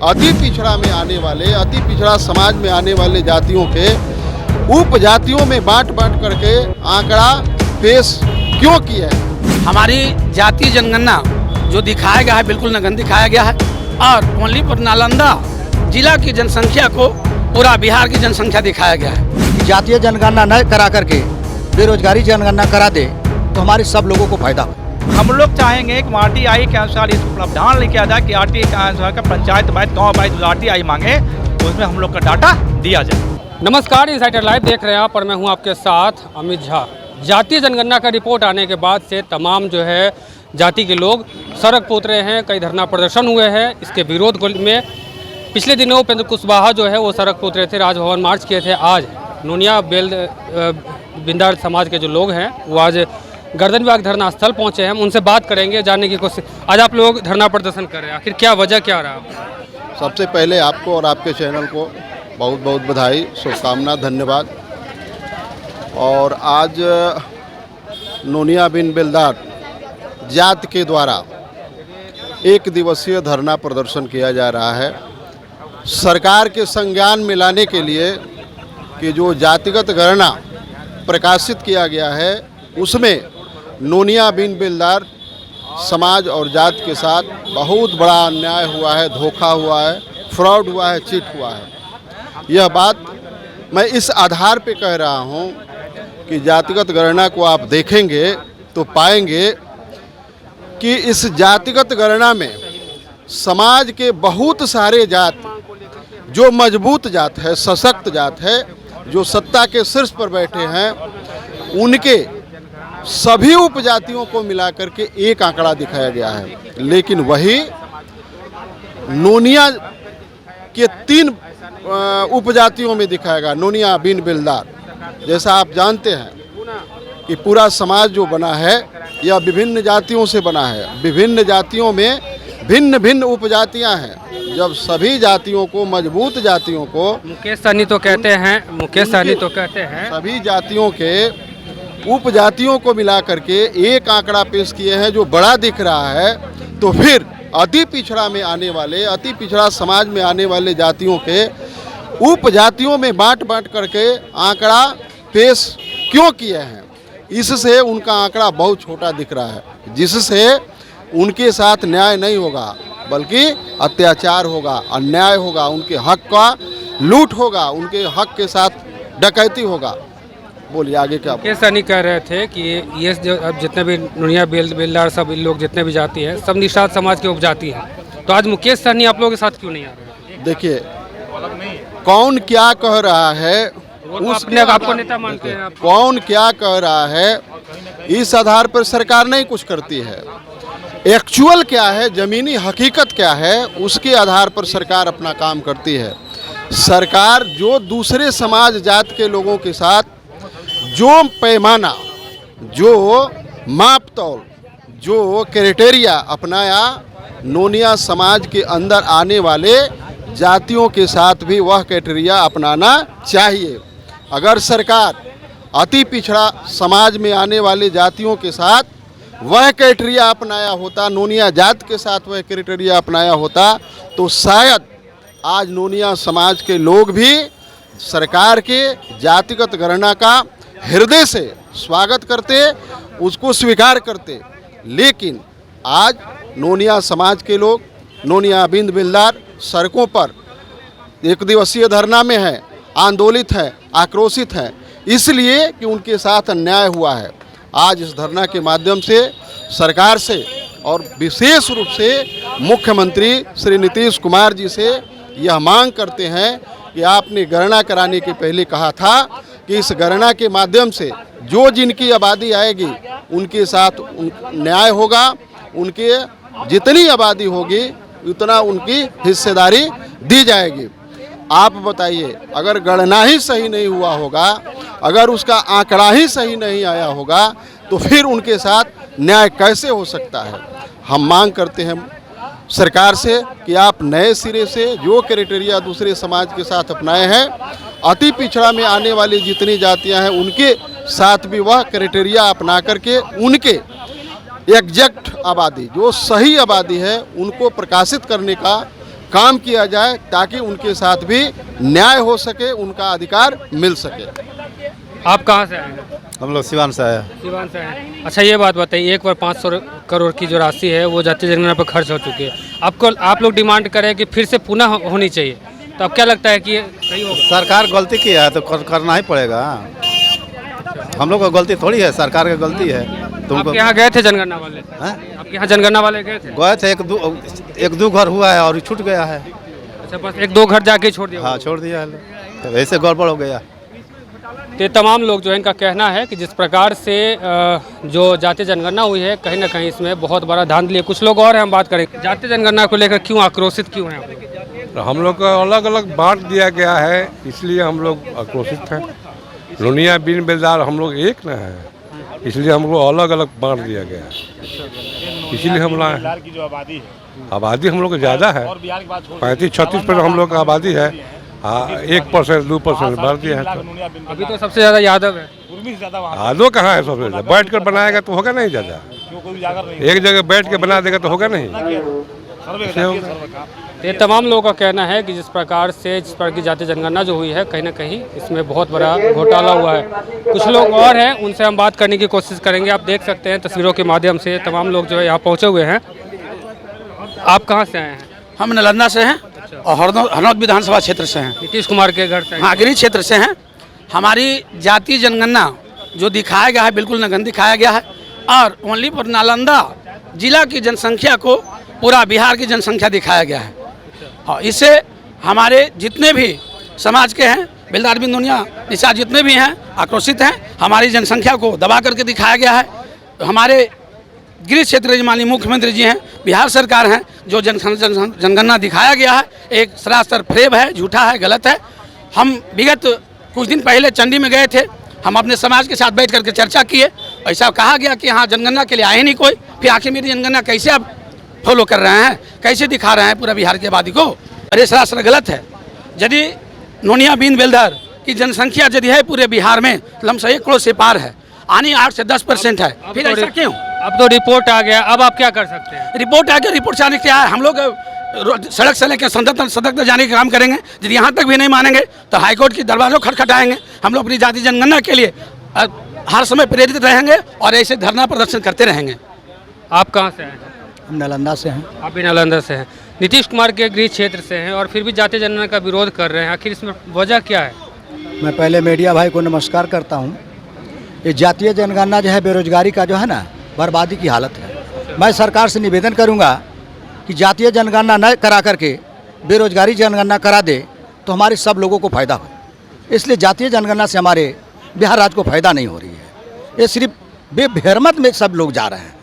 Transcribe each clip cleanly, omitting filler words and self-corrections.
अति पिछड़ा में आने वाले, अति पिछड़ा समाज में आने वाले जातियों के उपजातियों में बांट करके आंकड़ा पेश क्यों किया है? हमारी जातीय जनगणना जो दिखाया गया है बिल्कुल नगण्य दिखाया गया है और ओनली पर नालंदा जिला की जनसंख्या को पूरा बिहार की जनसंख्या दिखाया गया है। जातीय जनगणना न करा करके बेरोजगारी जनगणना करा दे तो हमारे सब लोगों को फायदा हो। हम लोग चाहेंगे कि आरटीआई के अनुसार इस प्रावधान लिखा जाए कि आरटीआई के अनुसार का पंचायत वाइज गाँव वाइज आरटीआई मांगे तो उसमें हम लोग का डाटा दिया जाए। नमस्कार, इनसाइडर लाइव देख रहे हैं आप और मैं हूं आपके साथ अमित झा। जातीय जनगणना का रिपोर्ट आने के बाद से तमाम जो है जाति के लोग सड़क पर उतरे हैं, कई धरना प्रदर्शन हुए हैं। इसके विरोध में पिछले दिनों उपेंद्र कुशवाहा जो है वो सड़क पर उतरे थे, राजभवन मार्च किए थे। आज नोनिया बिंदार समाज के जो लोग हैं वो आज गर्दन विभाग धरना स्थल पहुंचे हैं। हम उनसे बात करेंगे, जानने की कोशिश। आज आप लोग धरना प्रदर्शन कर रहे हैं, आखिर क्या वजह क्या रहा? सबसे पहले आपको और आपके चैनल को बहुत बहुत बधाई, शुभकामना, धन्यवाद। और आज नोनिया बिन बिल्दार जात के द्वारा एक दिवसीय धरना प्रदर्शन किया जा रहा है सरकार के संज्ञान में लाने के लिए कि जो जातिगत गणना प्रकाशित किया गया है उसमें नोनिया बिन बिल्दार समाज और जात के साथ बहुत बड़ा अन्याय हुआ है, धोखा हुआ है, फ्रॉड हुआ है, चीट हुआ है। यह बात मैं इस आधार पे कह रहा हूँ कि जातिगत गणना को आप देखेंगे तो पाएंगे कि इस जातिगत गणना में समाज के बहुत सारे जात जो मजबूत जात है, सशक्त जात है, जो सत्ता के शीर्ष पर बैठे हैं, उनके सभी उपजातियों को मिलाकर के एक आंकड़ा दिखाया गया है। लेकिन वही नोनिया के 3 उपजातियों में दिखाया गया, नोनिया बिन बिल्दार। जैसा आप जानते हैं कि पूरा समाज जो बना है यह विभिन्न जातियों से बना है। विभिन्न जातियों में भिन्न भिन्न उपजातियां हैं। जब सभी जातियों को, मजबूत जातियों को, मुकेश सहनी तो कहते हैं सभी जातियों के उपजातियों को मिला करके एक आंकड़ा पेश किए हैं जो बड़ा दिख रहा है, तो फिर अति पिछड़ा में आने वाले, अति पिछड़ा समाज में आने वाले जातियों के उपजातियों में बांट करके आंकड़ा पेश क्यों किए हैं? इससे उनका आंकड़ा बहुत छोटा दिख रहा है, जिससे उनके साथ न्याय नहीं होगा बल्कि अत्याचार होगा, अन्याय होगा, उनके हक का लूट होगा, उनके हक के साथ डकैती होगा। बोलिए आगे क्या? मुकेश सहनी कह रहे थे कि ये जो अब जितने भी नोनिया बिल्दार सब लोग जितने भी जाति हैं सब निषाद समाज के उपजाति हैं, तो आज मुकेश सहनी आप लोगों के साथ क्यों नहीं आ रहे? देखिए, कौन क्या कह रहा है उसने आपको नेता मानते हैं। कौन क्या कह रहा है इस आधार पर सरकार नहीं कुछ करती है। एक्चुअल क्या है, ज़मीनी हकीकत क्या है, उसके आधार पर सरकार अपना काम करती है। सरकार जो दूसरे समाज जात के लोगों के साथ जो पैमाना, जो माप तौल, जो क्राइटेरिया अपनाया, नोनिया समाज के अंदर आने वाले जातियों के साथ भी वह क्राइटेरिया अपनाना चाहिए। अगर सरकार अति पिछड़ा समाज में आने वाले जातियों के साथ वह क्राइटेरिया अपनाया होता, नोनिया जात के साथ वह क्राइटेरिया अपनाया होता, तो शायद आज नोनिया समाज के लोग भी सरकार के जातिगत गणना का हृदय से स्वागत करते, उसको स्वीकार करते। लेकिन आज नोनिया समाज के लोग, नोनिया बिन बिल्दार सड़कों पर एक दिवसीय धरना में है, आंदोलित है, आक्रोशित है, इसलिए कि उनके साथ अन्याय हुआ है। आज इस धरना के माध्यम से सरकार से और विशेष रूप से मुख्यमंत्री श्री नीतीश कुमार जी से यह मांग करते हैं कि आपने गणना कराने के पहले कहा था कि इस गणना के माध्यम से जो जिनकी आबादी आएगी उनके साथ न्याय होगा, उनके जितनी आबादी होगी उतना उनकी हिस्सेदारी दी जाएगी। आप बताइए, अगर गणना ही सही नहीं हुआ होगा, अगर उसका आंकड़ा ही सही नहीं आया होगा, तो फिर उनके साथ न्याय कैसे हो सकता है? हम मांग करते हैं सरकार से कि आप नए सिरे से जो क्राइटेरिया दूसरे समाज के साथ अपनाए हैं, अति पिछड़ा में आने वाली जितनी जातियां हैं उनके साथ भी वह क्राइटेरिया अपना करके उनके एग्जैक्ट आबादी, जो सही आबादी है, उनको प्रकाशित करने का काम किया जाए ताकि उनके साथ भी न्याय हो सके, उनका अधिकार मिल सके। आप कहाँ से आए हैं? हम लोग सिवान से आए। सिवान से आए हैं। अच्छा, ये बात बताइए, एक बार 500 करोड़ की जो राशि है वो जातीय जनगणना पर खर्च हो चुकी है। आप लोग डिमांड करें कि फिर से पुनः होनी चाहिए, तो अब क्या लगता है कि ये सही होगा? सरकार गलती किया है तो करना ही पड़ेगा। हम लोग का गलती थोड़ी है, सरकार की गलती है। तुमको आपके यहाँ गए थे जनगणना वाले? हैं? आपके यहाँ जनगणना वाले गए थे? गए थे, एक दो घर हुआ है और छूट गया है। अच्छा, बस एक दो घर जाके छोड़ दिया? हाँ, छोड़ दिया है, तो ऐसे गड़बड़ हो गया। तो ये तमाम लोग जो है, इनका कहना है कि जिस प्रकार से जो जातीय जनगणना हुई है, कहीं ना कहीं इसमें बहुत बड़ा धांधली है। कुछ लोग और हैं, हम बात करेंगे। जातीय जनगणना को लेकर क्यों आक्रोशित क्यों हैं आप लोग? हम लोग को अलग अलग बांट दिया गया है, इसलिए हम लोग आक्रोशित हैं। लोनिया बिन बेलदार हम लोग एक न है, इसलिए हमको अलग अलग बांट दिया गया है। इसीलिए हम लाए। आबादी हम लोग को ज़्यादा है, 35-36% हम लोग का आबादी है। हाँ, 1% 2% बढ़ दिया है। तो अभी तो सबसे ज़्यादा यादव है। यादव कहाँ है सबसे ज़्यादा? बैठ कर बनाएगा तो होगा नहीं ज़्यादा। एक जगह बैठ के बना देगा तो होगा नहीं। ये तमाम लोगों का कहना है कि जिस प्रकार की जातीय जनगणना जो हुई है, कहीं ना कहीं इसमें बहुत बड़ा घोटाला हुआ है। कुछ लोग और हैं, उनसे हम बात करने की कोशिश करेंगे। आप देख सकते हैं तस्वीरों के माध्यम से तमाम लोग जो है यहाँ पहुँचे हुए हैं। आप कहाँ से आए हैं? हम नालंदा से हैं और हरनौत विधानसभा क्षेत्र से हैं। नीतीश कुमार के घर से? हाँ, गिरी क्षेत्र से हैं। हमारी जातीय जनगणना जो दिखाया गया है बिल्कुल नगण्य दिखाया गया है, और ओनली पर नालंदा जिला की जनसंख्या को पूरा बिहार की जनसंख्या दिखाया गया है। हाँ, इससे हमारे जितने भी समाज के हैं, बेलदार बिन दुनिया निषाद जितने भी हैं, आक्रोशित हैं। हमारी जनसंख्या को दबा करके दिखाया गया है। हमारे गृह क्षेत्र माननीय मुख्यमंत्री जी हैं, बिहार सरकार हैं, जो जनगणना दिखाया गया है एक सरासर फ्रेब है, झूठा है, गलत है। हम विगत कुछ दिन पहले चंडी में गए थे, हम अपने समाज के साथ बैठ करके चर्चा किए। ऐसा कहा गया कि हाँ, जनगणना के लिए आए नहीं कोई, फिर आखिर मेरी जनगणना कैसे आप फॉलो कर रहे हैं, कैसे दिखा रहे हैं पूरा बिहार की आबादी को? अरे सरासर गलत है। यदि नोनिया बिन बेलदार की जनसंख्या यदि है पूरे बिहार में लमसम 1 करोड़ से पार है, आनी 8 से 10% है, फिर ऐसा क्यों? अब तो रिपोर्ट आ गया, अब आप क्या कर सकते हैं? रिपोर्ट आ गया, रिपोर्ट से आने क्या है? हम लोग सड़क से लेकर सदन तक जाने का काम करेंगे। यदि यहाँ तक भी नहीं मानेंगे तो हाईकोर्ट की दरवाज़ों खटखटाएंगे। हम लोग अपनी जातीय जनगणना के लिए हर समय प्रेरित रहेंगे और ऐसे धरना प्रदर्शन करते रहेंगे। आप कहाँ से हैं? हम नालंदा से हैं। आप भी नालंदा से हैं। नीतीश कुमार के गृह क्षेत्र से हैं और फिर भी जातीय जनगणना का विरोध कर रहे हैं। आखिर इसमें वजह क्या है? मैं पहले मीडिया भाई को नमस्कार करता हूँ। ये जातीय जनगणना जो है, बेरोजगारी का जो है ना, बर्बादी की हालत है। मैं सरकार से निवेदन करूँगा कि जातीय जनगणना न करा करके बेरोजगारी जनगणना करा दे तो हमारे सब लोगों को फ़ायदा हो। इसलिए जातीय जनगणना से हमारे बिहार राज्य को फ़ायदा नहीं हो रही है। ये सिर्फ बेभरमत में सब लोग जा रहे हैं।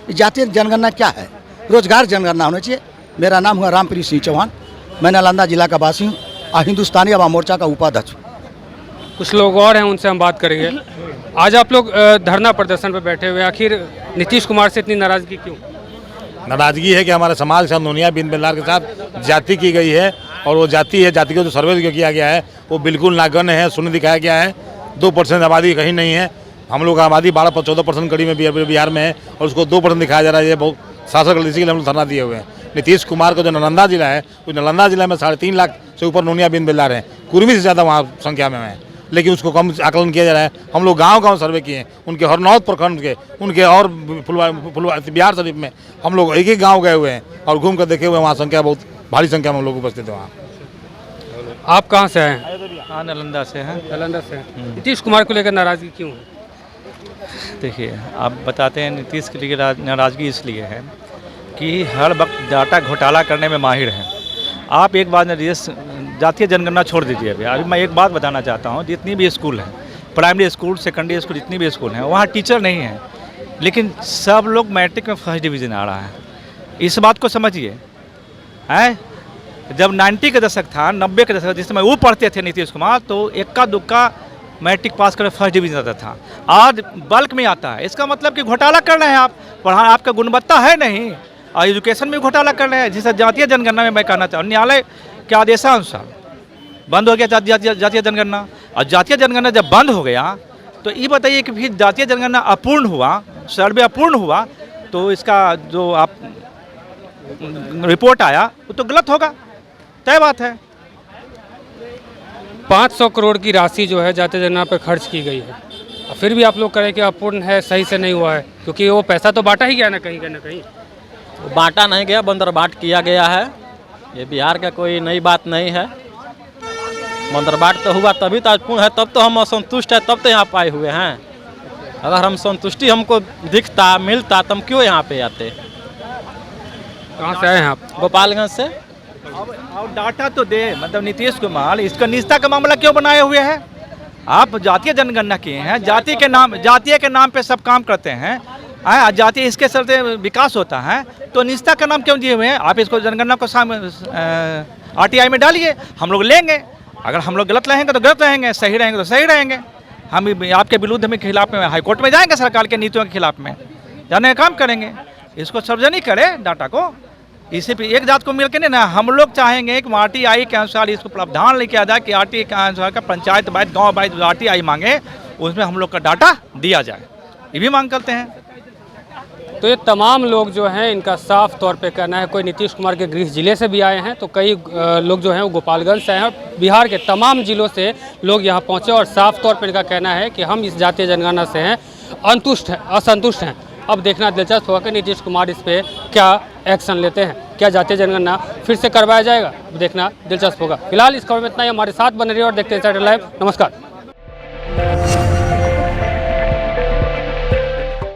ये जातीय जनगणना क्या है? रोजगार जनगणना होनी चाहिए। मेरा नाम हुआ रामप्रीत सिंह चौहान, मैं नालंदा जिला का वासी हूँ और हिंदुस्तानी अवाम मोर्चा का उपाध्यक्ष हूँ। कुछ लोग और हैं, उनसे हम बात करेंगे। आज आप लोग धरना प्रदर्शन पर बैठे हुए हैं, आखिर नीतीश कुमार से इतनी नाराज़गी क्यों? नाराज़गी है कि हमारे समाज के साथ नोनिया बिन बेलदार के साथ जाति की गई है, और वो जाति है, जाति का जो सर्वे जो किया गया है वो बिल्कुल नागण्य है, शून्य दिखाया गया है। 2% आबादी कहीं नहीं है। हम लोग का आबादी 12-14% करीब में बिहार में है और उसको 2% दिखाया जा रहा है। ये बहुत शासक इसी के लिए हम लोग धरना दिए हुए हैं। नीतीश कुमार का जो नालंदा जिला है, उस नालंदा जिला में 3.5 लाख से ऊपर नोनिया बिन बेलदार हैं, कुर्मी से ज़्यादा वहाँ संख्या में है, लेकिन उसको कम आकलन किया जा रहा है। हम लोग गांव-गांव सर्वे किए, उनके हरनौत प्रखंड के, उनके और बिहार शरीफ में हम लोग एक गांव गए हुए हैं और घूम कर देखे हुए, वहाँ संख्या बहुत भारी संख्या में हम लोग उपस्थित हैं वहाँ। आप कहाँ से हैं? हाँ, नालंदा से हैं। नालंदा से हैं। नीतीश कुमार को लेकर नाराज़गी क्यों है? देखिए, आप बताते हैं नीतीश के लिए नाराज़गी इसलिए है कि हर वक्त डाटा घोटाला करने में माहिर हैं। आप एक बात जातीय जनगणना छोड़ दीजिए। अभी मैं एक बात बताना चाहता हूँ, जितनी भी स्कूल हैं, प्राइमरी स्कूल, सेकेंडरी स्कूल, जितनी भी स्कूल हैं, वहाँ टीचर नहीं हैं, लेकिन सब लोग मैट्रिक में फर्स्ट डिवीज़न आ रहा है। इस बात को समझिए। हैं, जब 90 का दशक था, 90 का दशक, जिस समय वो पढ़ते थे नीतीश कुमार, तो इक्का दुक्का मैट्रिक पास कर फर्स्ट डिवीज़न आता था। आज बल्क में आता है। इसका मतलब कि घोटाला कर रहे हैं आप। पढ़ा आपका गुणवत्ता है नहीं, और एजुकेशन में घोटाला कर रहे हैं। जिसे जातीय जनगणना में मैं कहना चाहूँ, न्यायालय के आदेशानुसार बंद हो गया जातीय जनगणना। और जातीय जनगणना जब बंद हो गया तो ये बताइए कि फिर जातीय जनगणना अपूर्ण हुआ, सर्वे अपूर्ण हुआ, तो इसका जो आप रिपोर्ट आया वो तो गलत होगा। तय बात है। 500 करोड़ की राशि जो है जातीय जनगणना पर खर्च की गई है, फिर भी आप लोग करें कि अपूर्ण है, सही से नहीं हुआ है, क्योंकि वो पैसा तो बांटा ही गया ना कहीं ना कहीं। बांटा नहीं गया, बंदरबाट किया गया है। ये बिहार का कोई नई बात नहीं है। बंदरबाट तो हुआ तभी तो आज पूर्ण है, तब तो हम असंतुष्ट है, तब तो यहाँ पाए हुए हैं। अगर हम संतुष्टि हमको दिखता मिलता तो हम क्यों यहाँ पे आते। कहाँ से आए हैं आप? गोपालगंज से। और डाटा तो दे, मतलब नीतीश कुमार इसका निष्ठा का मामला क्यों बनाए हुए हैं? आप जातीय जनगणना किए हैं, जाति के नाम पे सब काम करते हैं। जातीय इसके चलते विकास होता है, तो निष्ठा का नाम क्यों दिए हुए हैं? आप इसको जनगणना को RTI में डालिए, हम लोग लेंगे। अगर हम लोग गलत रहेंगे तो गलत रहेंगे, सही रहेंगे तो सही रहेंगे। हम आपके विरुद्ध में खिलाफ में हाईकोर्ट में जाएंगे, सरकार के नीतियों के खिलाफ में जाने का काम करेंगे। इसको सार्वजनिक करें डाटा को, इसी पे एक जात को मिल के नहीं ना। हम लोग चाहेंगे कि RTI के अनुसार इसको प्रावधान लेके आ जाए कि RTI के अनुसार का पंचायत वाइज गाँव वाइज RTI मांगे, उसमें हम लोग का डाटा दिया जाए, ये भी मांग करते हैं। तो ये तमाम लोग जो हैं इनका साफ तौर पे कहना है, कोई नीतीश कुमार के गृह जिले से भी आए हैं, तो कई लोग जो हैं वो गोपालगंज से हैं। बिहार के तमाम जिलों से लोग यहाँ पहुँचे और साफ तौर पे इनका कहना है कि हम इस जातीय जनगणना से हैं असंतुष्ट हैं। अब देखना दिलचस्प होगा कि नीतीश कुमार इस पर क्या एक्शन लेते हैं, क्या जातीय जनगणना फिर से करवाया जाएगा, देखना दिलचस्प होगा। फिलहाल इस खबर में इतना ही। हमारे साथ बने रहिए और देखते हैं सैटेलाइट लाइव। नमस्कार।